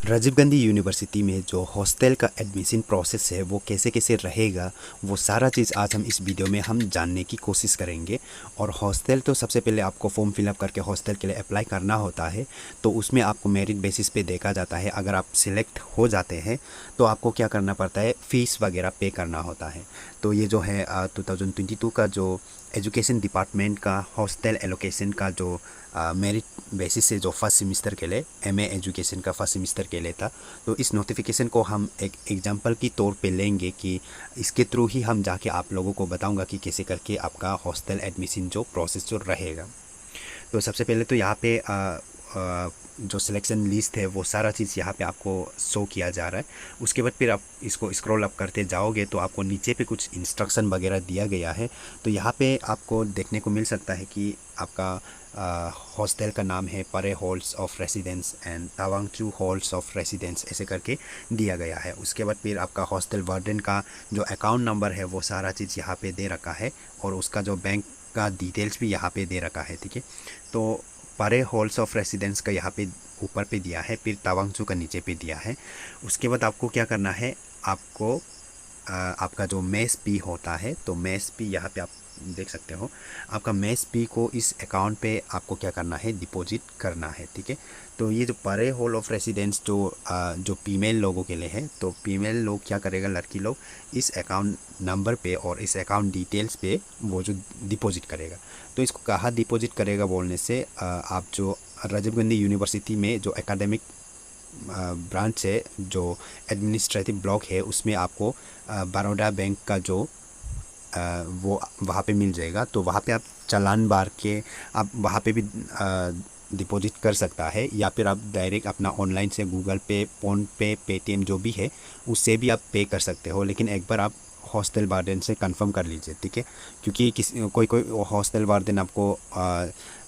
Rajiv Gandhi university में जो hostel का एडमिशन प्रोसेस है वो कैसे कैसे रहेगा, वो सारा चीज़ आज हम इस वीडियो में हम जानने की कोशिश करेंगे। और हॉस्टल तो सबसे पहले आपको फॉर्म फिलअप करके हॉस्टल के लिए अप्लाई करना होता है। तो उसमें आपको मेरिट बेसिस पे देखा जाता है। अगर आप सिलेक्ट हो जाते हैं तो आपको क्या करना पड़ता है, फ़ीस वगैरह पे करना होता है। तो ये जो है 2022 का जो एजुकेशन डिपार्टमेंट का हॉस्टल एलोकेशन का जो मेरिट बेसिस से जो फर्स्ट सेमिस्टर के लिए एमए एजुकेशन का फर्स्ट सेमिस्टर के लिए था, तो इस नोटिफिकेशन को हम एक एग्जांपल की तौर पे लेंगे कि इसके थ्रू ही हम जाके आप लोगों को बताऊंगा कि कैसे करके आपका हॉस्टल एडमिशन जो प्रोसेस जो रहेगा। तो सबसे पहले तो यहाँ पे जो सिलेक्शन लिस्ट है वो सारा चीज़ यहाँ पे आपको शो किया जा रहा है। उसके बाद फिर आप इसको स्क्रॉल अप करते जाओगे तो आपको नीचे पे कुछ इंस्ट्रक्शन वगैरह दिया गया है। तो यहाँ पे आपको देखने को मिल सकता है कि आपका हॉस्टल का नाम है Pare halls of residence and Tawangchu halls of residence, ऐसे करके दिया गया है। उसके बाद फिर आपका हॉस्टल वार्डन का जो अकाउंट नंबर है वो सारा चीज़ यहाँ पे दे रखा है और उसका जो बैंक का डिटेल्स भी यहाँ पे दे रखा है। ठीक है, तो परे हॉल्स ऑफ रेसिडेंस का यहाँ पे ऊपर पे दिया है, फिर तावांगचू का नीचे पे दिया है। उसके बाद आपको क्या करना है, आपको आपका जो मेस पी होता है, तो मेस पी यहाँ पे आप देख सकते हो, आपका मेस पी को इस अकाउंट पे आपको क्या करना है, डिपॉजिट करना है। ठीक है, तो ये जो परे होल ऑफ रेसिडेंस जो फीमेल लोगों के लिए है, तो फीमेल लोग क्या करेगा, लड़की लोग इस अकाउंट नंबर पे और इस अकाउंट डिटेल्स पे वो जो डिपॉजिट करेगा। तो इसको कहाँ डिपॉजिट करेगा बोलने से, आप जो राजीव गांधी यूनिवर्सिटी में जो एकेडमिक ब्रांच है, जो एडमिनिस्ट्रेटिव ब्लॉक है, उसमें आपको बड़ौदा बैंक का जो वो वहाँ पे मिल जाएगा। तो वहाँ पे आप चालान बार के आप वहाँ पे भी डिपॉजिट कर सकता है, या फिर आप डायरेक्ट अपना ऑनलाइन से गूगल पे, फ़ोन पे, पेटीएम जो भी है उससे भी आप पे कर सकते हो। लेकिन एक बार आप हॉस्टल वार्डन से कंफर्म कर लीजिए। ठीक है, क्योंकि कोई कोई हॉस्टल वार्डन आपको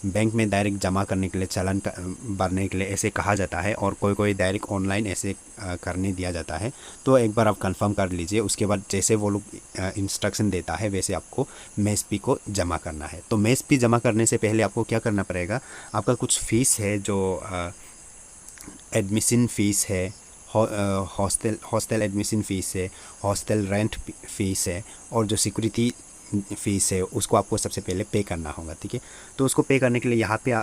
बैंक में डायरेक्ट जमा करने के लिए, चालान भरने के लिए ऐसे कहा जाता है, और कोई कोई डायरेक्ट ऑनलाइन ऐसे करने दिया जाता है। तो एक बार आप कंफर्म कर लीजिए। उसके बाद जैसे वो लोग इंस्ट्रक्शन देता है वैसे आपको मेस फी को जमा करना है। तो मेस फी जमा करने से पहले आपको क्या करना पड़ेगा, आपका कुछ फ़ीस है जो एडमिशन फ़ीस है, हॉस्टल एडमिशन फ़ीस है, हॉस्टल रेंट फ़ीस है, और जो सिक्योरिटी फ़ीस है उसको आपको सबसे पहले पे करना होगा। ठीक है, तो उसको पे करने के लिए यहाँ पे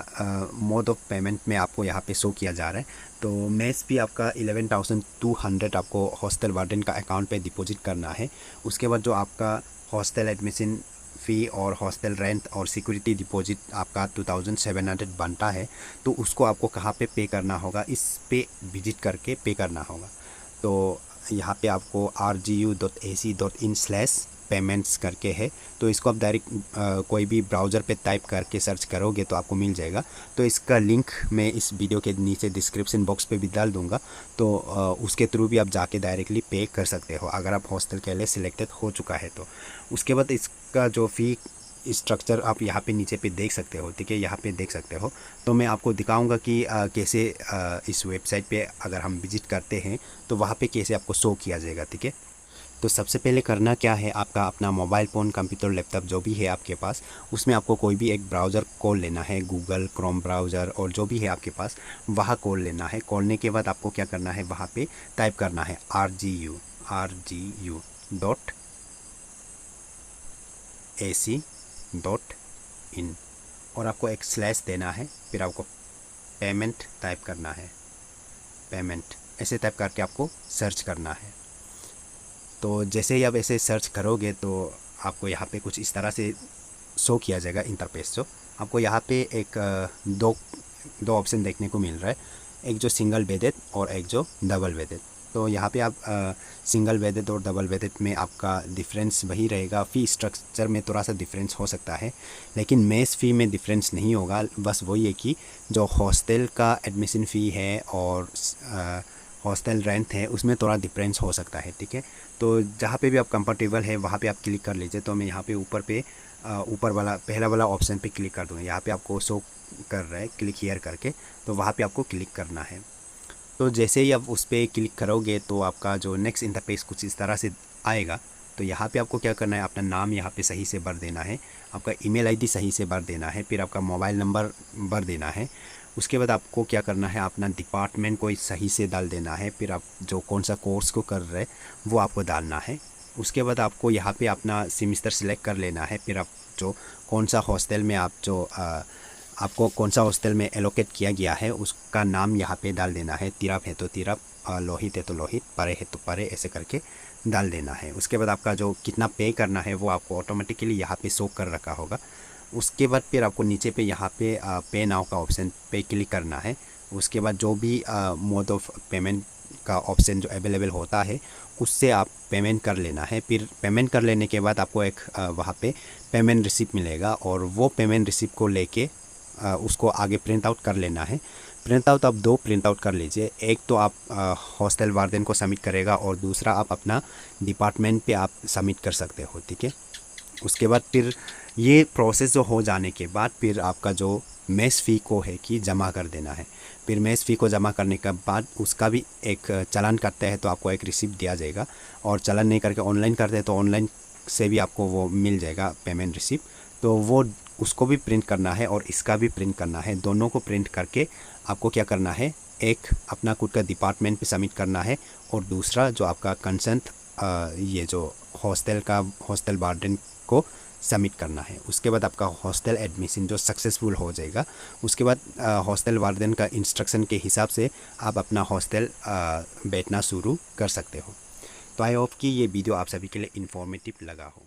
मोड ऑफ पेमेंट में आपको यहाँ पे शो किया जा रहा है। तो मेस भी आपका 11,200 आपको हॉस्टल वार्डन का अकाउंट पे डिपॉजिट करना है। उसके बाद जो आपका हॉस्टल एडमिशन फ़ी और हॉस्टल रेंट और सिक्योरिटी डिपॉजिट आपका 2,700 बनता है, तो उसको आपको कहाँ पे पे करना होगा, इस पे विजिट करके पे करना होगा। तो यहाँ पे आपको rgu.ac.in/payments करके है, तो इसको आप डायरेक्ट कोई भी ब्राउज़र पे टाइप करके सर्च करोगे तो आपको मिल जाएगा। तो इसका लिंक मैं इस वीडियो के नीचे डिस्क्रिप्शन बॉक्स पे भी डाल दूँगा। तो उसके थ्रू भी आप जाके डायरेक्टली पे कर सकते हो अगर आप हॉस्टल के लिए सिलेक्टेड हो चुका है। तो उसके बाद इसका जो फ़ी स्ट्रक्चर आप यहाँ पे नीचे पे देख सकते हो। ठीक है, यहाँ पे देख सकते हो। तो मैं आपको दिखाऊंगा कि कैसे इस वेबसाइट पे अगर हम विजिट करते हैं तो वहाँ पे कैसे आपको शो किया जाएगा। ठीक है, तो सबसे पहले करना क्या है, आपका अपना मोबाइल फ़ोन, कंप्यूटर, लैपटॉप जो भी है आपके पास, उसमें आपको कोई भी एक ब्राउज़र खोल लेना है, गूगल क्रोम ब्राउज़र और जो भी है आपके पास वहाँ खोल लेना है। खोलने के बाद आपको क्या करना है, वहाँ पे टाइप करना है rgu.ac.in और आपको एक स्लैश देना है, फिर आपको पेमेंट टाइप करना है, पेमेंट ऐसे टाइप करके आपको सर्च करना है। तो जैसे ही आप ऐसे सर्च करोगे तो आपको यहाँ पे कुछ इस तरह से शो किया जाएगा इंटरफेस। जो आपको यहाँ पे एक दो ऑप्शन देखने को मिल रहा है, एक जो सिंगल बेडेड और एक जो डबल बेडेड। तो यहाँ पे आप सिंगल बेडेड और डबल बेडेड में आपका डिफरेंस वही रहेगा। फ़ी स्ट्रक्चर में थोड़ा सा डिफरेंस हो सकता है, लेकिन मेस फ़ी में डिफरेंस नहीं होगा। बस वही है कि जो हॉस्टल का एडमिशन फ़ी है और हॉस्टल रेंट है उसमें थोड़ा डिफरेंस हो सकता है। ठीक है, तो जहाँ पे भी आप कंफर्टेबल है वहाँ पे आप क्लिक कर लीजिए। तो मैं यहाँ पे ऊपर वाला पहला वाला ऑप्शन पे क्लिक कर दूँगा। यहाँ पे आपको शो कर रहा है क्लिक हियर करके, तो वहाँ पे आपको क्लिक करना है। तो जैसे ही आप उस पर क्लिक करोगे तो आपका जो नेक्स्ट इंटरफेस कुछ इस तरह से आएगा। तो यहाँ पे आपको क्या करना है, अपना नाम यहाँ पे सही से भर देना है, आपका ईमेल आईडी सही से भर देना है, फिर आपका मोबाइल नंबर भर देना है। उसके बाद आपको क्या करना है, अपना डिपार्टमेंट को सही से डाल देना है। फिर आप जो कौन सा कोर्स को कर रहे वो आपको डालना है। उसके बाद आपको यहाँ पे अपना सेमेस्टर सिलेक्ट कर लेना है। फिर आप जो कौन सा हॉस्टल में आप जो आपको कौन सा हॉस्टल में एलोकेट किया गया है उसका नाम यहाँ पे डाल देना है। तिरप है तो तिरप, लोहित है तो लोहित, परे है तो परे, ऐसे करके डाल देना है। उसके बाद आपका जो कितना पे करना है वो आपको ऑटोमेटिकली यहाँ पे शो कर रखा होगा। उसके बाद फिर आपको नीचे पे यहाँ पे नाउ का ऑप्शन पे क्लिक करना है। उसके बाद जो भी मोड ऑफ पेमेंट का ऑप्शन जो अवेलेबल होता है उससे आप पेमेंट कर लेना है। फिर पेमेंट कर लेने के बाद आपको एक वहाँ पे पेमेंट रिसिप्ट मिलेगा और वो पेमेंट रिसिप्ट को लेके उसको आगे प्रिंट आउट कर लेना है। प्रिंट आउट आप 2 प्रिंट आउट कर लीजिए। एक तो आप हॉस्टल वार्डन को सबमिट करेगा और दूसरा आप अपना डिपार्टमेंट पे आप सबमिट कर सकते हो, ठीक है। उसके बाद फिर ये प्रोसेस जो हो जाने के बाद फिर आपका जो मेस फ़ी को है कि जमा कर देना है। फिर मेस फ़ी को जमा करने के बाद उसका भी एक चालान करते हैं तो आपको एक रिसिप्ट दिया जाएगा, और चालान नहीं करके ऑनलाइन करते हैं तो ऑनलाइन से भी आपको वो मिल जाएगा पेमेंट रिसिप्ट। तो वो उसको भी प्रिंट करना है और इसका भी प्रिंट करना है। दोनों को प्रिंट करके आपको क्या करना है, एक अपना खुद का डिपार्टमेंट पे सबमिट करना है और दूसरा जो आपका कंसर्न ये जो हॉस्टल वार्डन को सबमिट करना है। उसके बाद आपका हॉस्टल एडमिशन जो सक्सेसफुल हो जाएगा। उसके बाद हॉस्टल वार्डन का इंस्ट्रक्शन के हिसाब से आप अपना हॉस्टल बैठना शुरू कर सकते हो। तो आई होप कि ये वीडियो आप सभी के लिए इन्फॉर्मेटिव लगा हो।